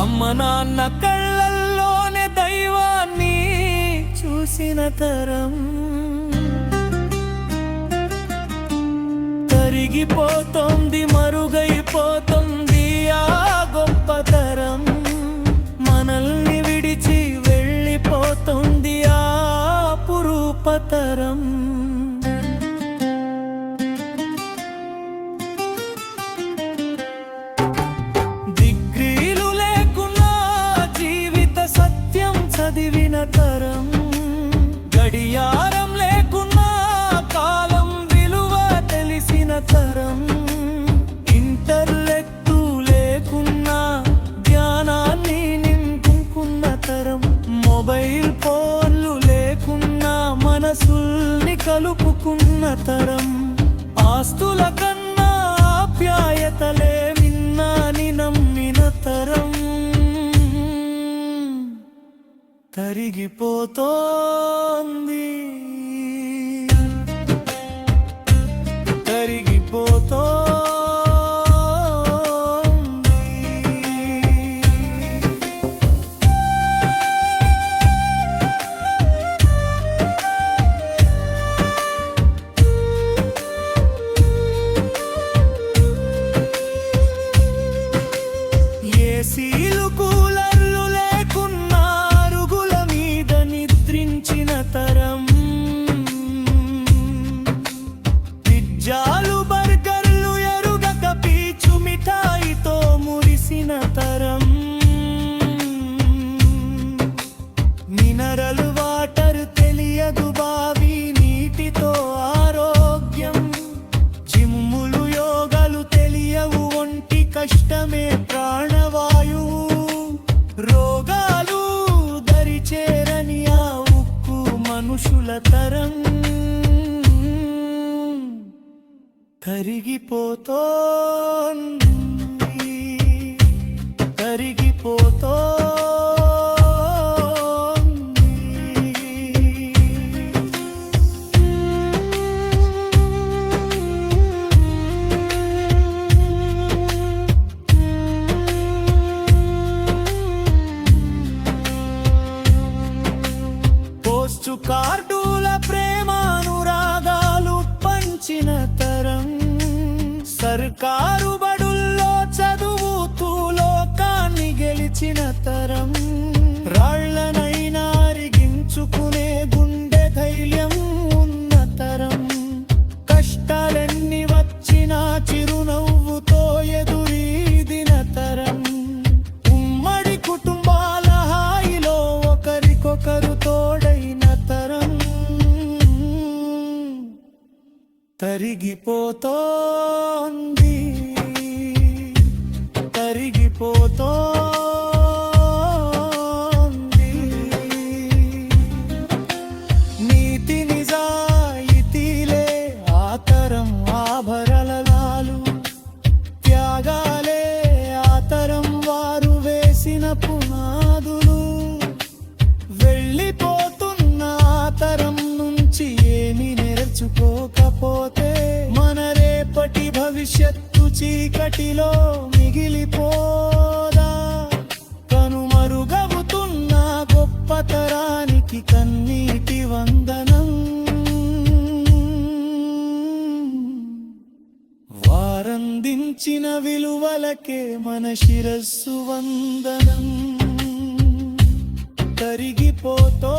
అమ్మ నాన్న కళ్ళల్లోనే దైవాన్ని చూసిన తరం తరిగిపోతోంది, మరుగైపోతుంది ఆ గొప్పతరం. మనల్ని విడిచి వెళ్ళిపోతుంది ఆ పురూపతరం. చదివిన తరం, గడియారం లేకున్నా కాలం విలువ తెలిసిన తరం. ఇంటర్నెట్టు లేకున్నా జ్ఞానాన్ని నింపుకున్న తరం. మొబైల్ ఫోన్లు లేకున్నా మనసుల్ని కలుపుకున్న తరం. ఆస్తుల కన్నా ఆప్యాయతలే విన్నాని నమ్మిన తరం. తరిగిపోతోంది, తరిగిపోతోంది. ఏసీలు కూలర్లు లేకున్నా తరం. పిజ్జాలు బర్గర్లు ఎరుగక పీచు మిఠాయితో మురిసిన తరం. మినరల్ వాటర్ తెలియదు బావి నీటితో ఆరోగ్యం. జిమ్ములు యోగాలు తెలియవు ఒంటి కష్టమే ప్రాణవాయువు. రోగాలు దరిచేరని మనుషుల తరం. కరిగిపోతోంది, కరిగిపోతోంది. పోస్టు కార్డుల ప్రేమానురాగాలు పంచిన తరం. సర్కారు బడుల్లో చదువుతూ లోకాన్ని గెలిచిన తరం. రాళ్లనైనా అరిగించుకునే గుండె ధైర్యం ఉన్న తరం. కష్టాలెన్ని వచ్చినా చిరునవ్వుతో ఎదురీదిన తరం. ఉమ్మడి కుటుంబాల హాయిలో ఒకరికొకరు తోడైన తరం. తరిగిపోతోంది, తరిగిపోతోంది. నీతి నిజాయితీలే ఆ తరం ఆభరణాలు. త్యాగాలే ఆ తరం వారు వేసిన పునాదులు. వెళ్ళిపోతున్న ఆ తరం నుంచి ఏమి నేర్చుకోకపోతే మన రేపటి భవిష్యత్తు చీకటిలో మిగిలిపోదా. కనుమరుగవుతున్న గొప్పతరానికి కన్నీటి వందనం. వారందించిన విలువలకే మన శిరస్సు వందనం. కరిగిపోతో